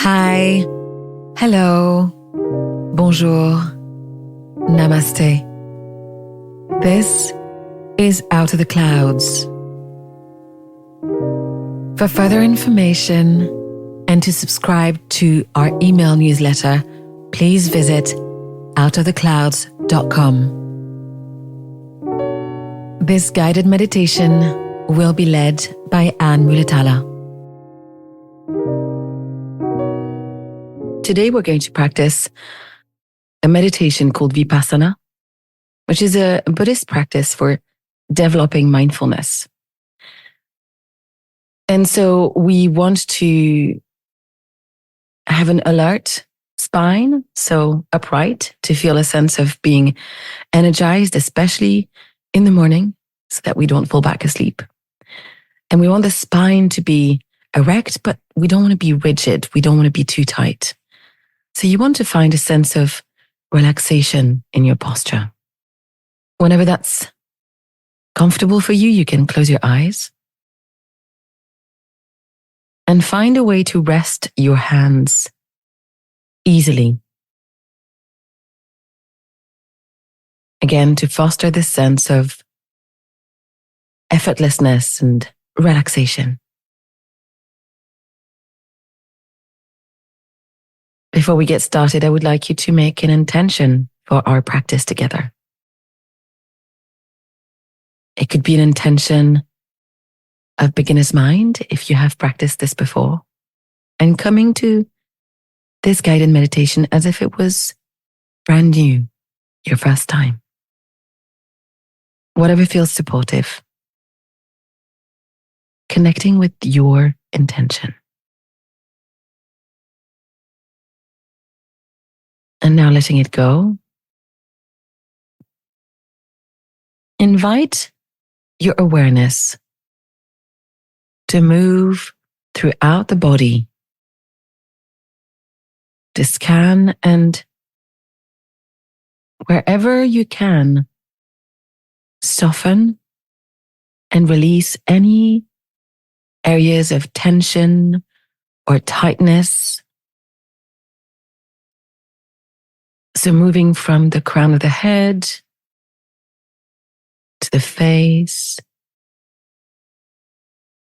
Hi, hello, bonjour, namaste. This is Out of the Clouds. For further information and to subscribe to our email newsletter, please visit outoftheclouds.com. This guided meditation will be led by Anne Mühlethaler. Today we're going to practice a meditation called Vipassana, which is a Buddhist practice for developing mindfulness. And so we want to have an alert spine, so upright, to feel a sense of being energized, especially in the morning, so that we don't fall back asleep. And we want the spine to be erect, but we don't want to be rigid. We don't want to be too tight. So you want to find a sense of relaxation in your posture. Whenever that's comfortable for you, you can close your eyes and find a way to rest your hands easily. Again, to foster this sense of effortlessness and relaxation. Before we get started, I would like you to make an intention for our practice together. It could be an intention of beginner's mind if you have practiced this before, and coming to this guided meditation as if it was brand new, your first time. Whatever feels supportive. Connecting with your intention. And now letting it go. Invite your awareness to move throughout the body, to scan, and wherever you can, soften and release any areas of tension or tightness. So moving from the crown of the head to the face,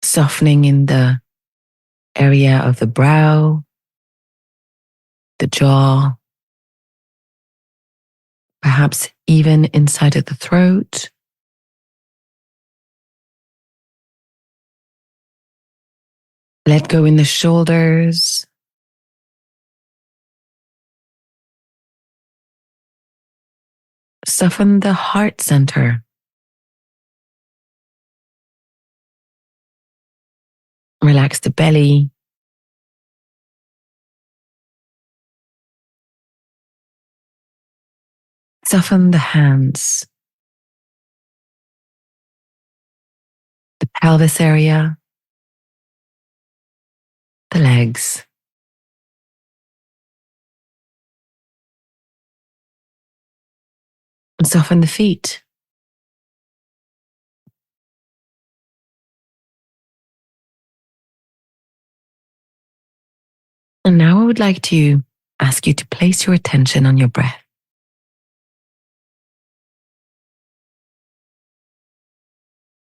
softening in the area of the brow, the jaw, perhaps even inside of the throat. Let go in the shoulders. Soften the heart center. Relax the belly. Soften the hands. The pelvis area. The legs. And soften the feet. And now I would like to ask you to place your attention on your breath.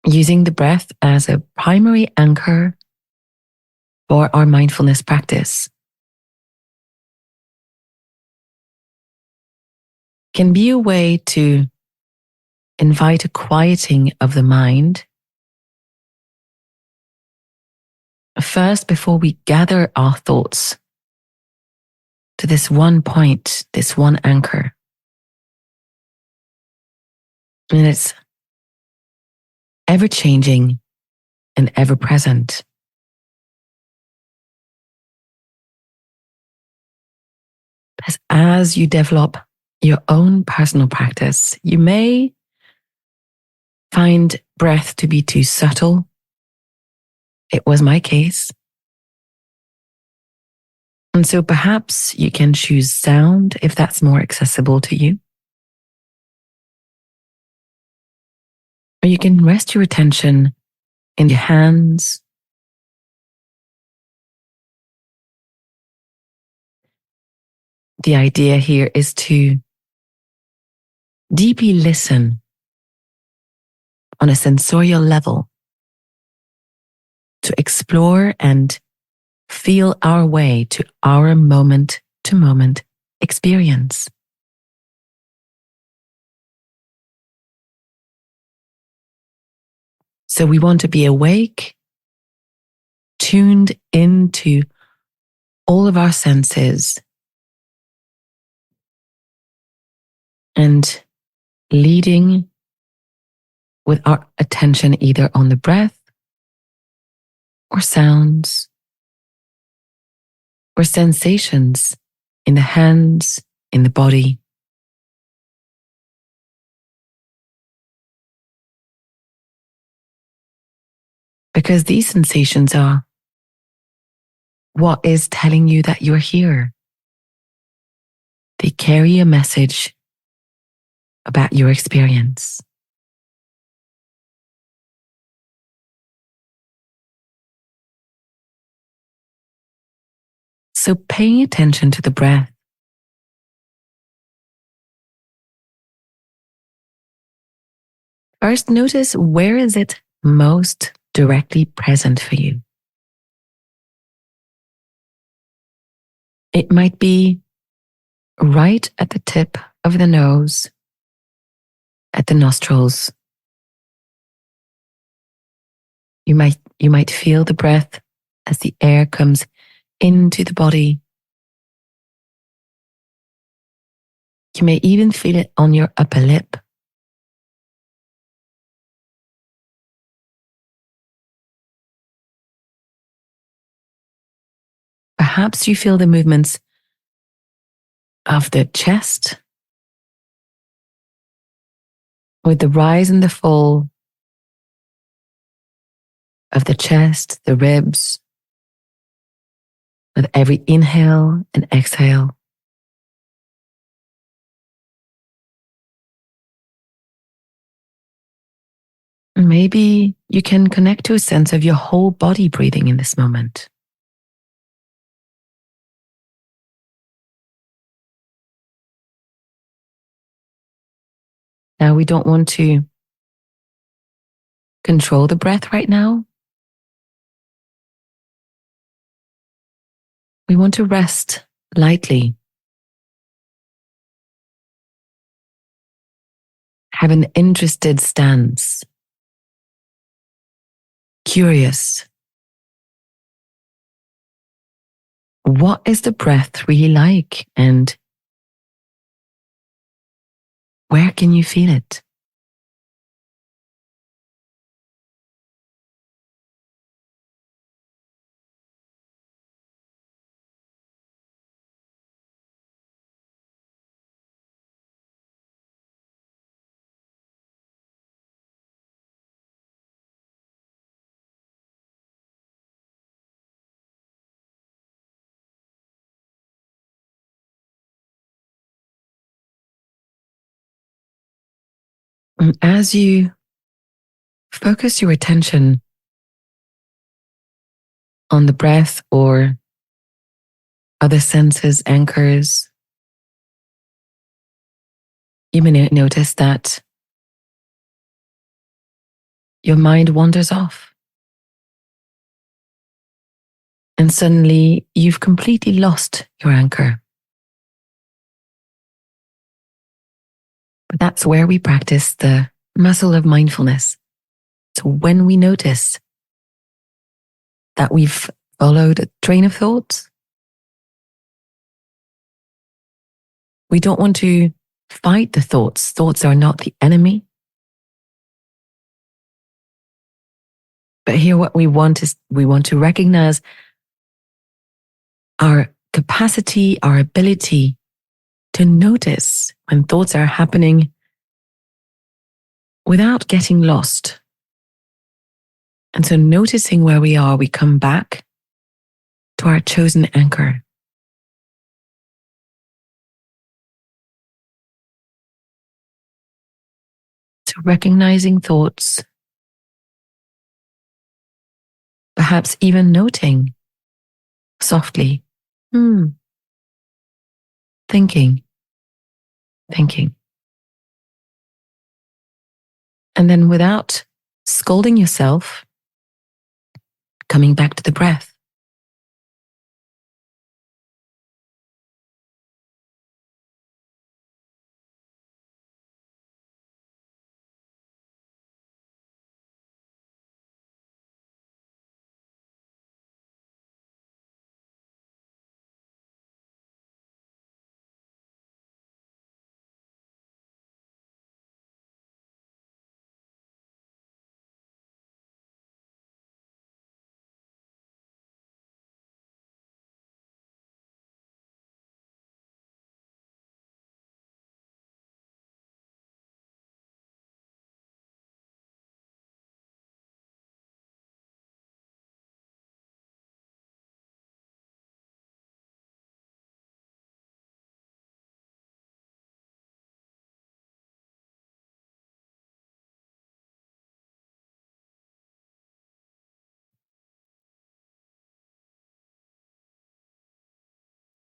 Using the breath as a primary anchor for our mindfulness practice can be a way to invite a quieting of the mind first before we gather our thoughts to this one point, this one anchor. And it's ever-changing and ever-present. As you develop your own personal practice, you may find breath to be too subtle. It was my case. And so perhaps you can choose sound if that's more accessible to you. Or you can rest your attention in your hands, the idea here is to deeply listen on a sensorial level, to explore and feel our way to our moment to moment experience. So we want to be awake, tuned into all of our senses, and leading with our attention either on the breath or sounds or sensations in the hands, in the body. Because these sensations are what is telling you that you're here. They carry a message about your experience. So paying attention to the breath, first notice, where is it most directly present for you? It might be right at the tip of the nose, at the nostrils. You might feel the breath as the air comes into the body. You may even feel it on your upper lip. Perhaps you feel the movements of the chest, with the rise and the fall of the chest, the ribs, with every inhale and exhale. Maybe you can connect to a sense of your whole body breathing in this moment. Now, we don't want to control the breath right now. We want to rest lightly. Have an interested stance. Curious. What is the breath really like, and where can you feel it? And as you focus your attention on the breath or other senses, anchors, you may notice that your mind wanders off. And suddenly you've completely lost your anchor. But that's where we practice the muscle of mindfulness. So when we notice that we've followed a train of thoughts, we don't want to fight the thoughts. Thoughts are not the enemy. But here what we want is we want to recognize our capacity, our ability to notice when thoughts are happening without getting lost. And so noticing where we are, we come back to our chosen anchor. So recognizing thoughts, perhaps even noting softly, thinking, thinking. And then without scolding yourself, coming back to the breath.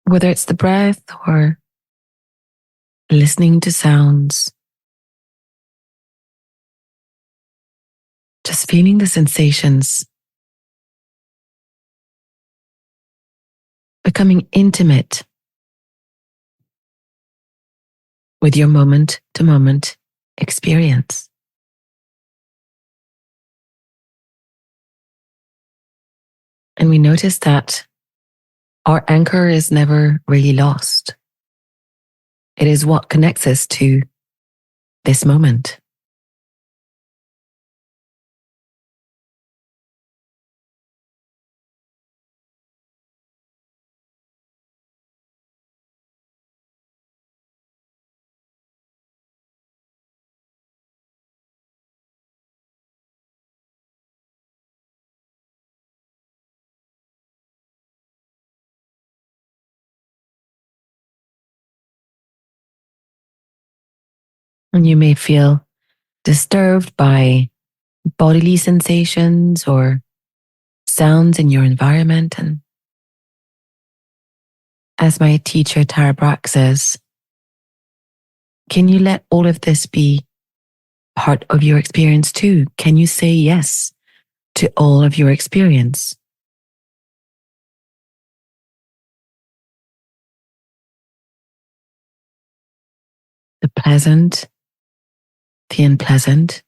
Whether it's the breath or listening to sounds, just feeling the sensations, becoming intimate with your moment to moment experience. And we notice that our anchor is never really lost. It is what connects us to this moment. And you may feel disturbed by bodily sensations or sounds in your environment. And as my teacher Tara Brach says, can you let all of this be part of your experience too? Can you say yes to all of your experience? The pleasant, the unpleasant,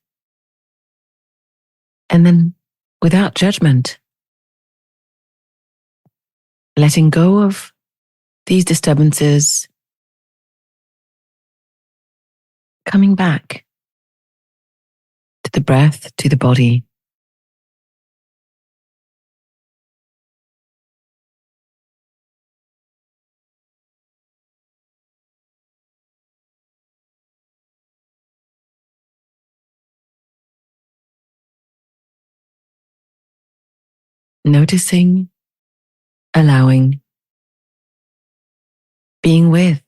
and then without judgment, letting go of these disturbances, coming back to the breath, to the body. Noticing, allowing, being with.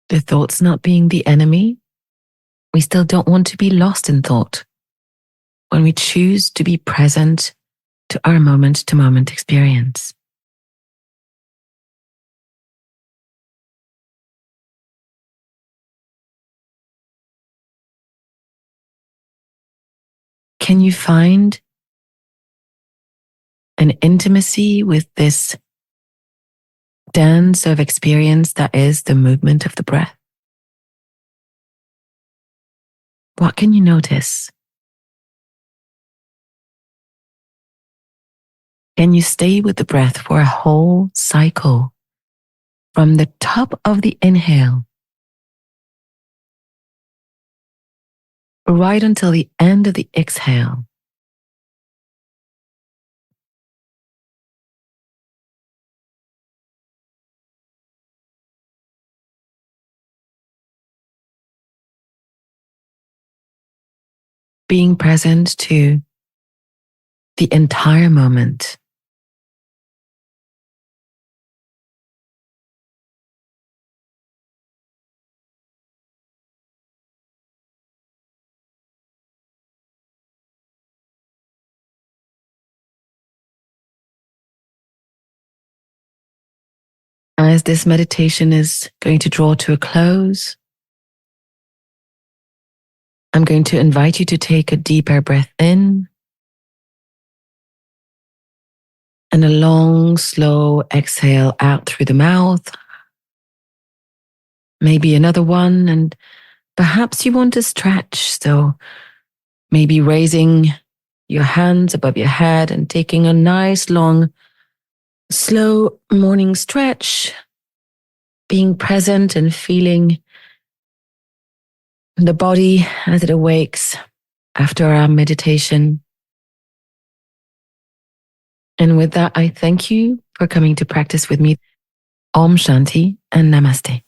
The thoughts not being the enemy, we still don't want to be lost in thought. when we choose to be present to our moment to moment experience. Can you find an intimacy with this dance of experience that is the movement of the breath? What can you notice? Can you stay with the breath for a whole cycle from the top of the inhale right until the end of the exhale? Being present to the entire moment. As this meditation is going to draw to a close, I'm going to invite you to take a deeper breath in and a long, slow exhale out through the mouth. Maybe another one, and perhaps you want to stretch. So maybe raising your hands above your head and taking a nice, long, slow morning stretch, being present and feeling the body as it awakes after our meditation. And with that, I thank you for coming to practice with me. Om Shanti and Namaste.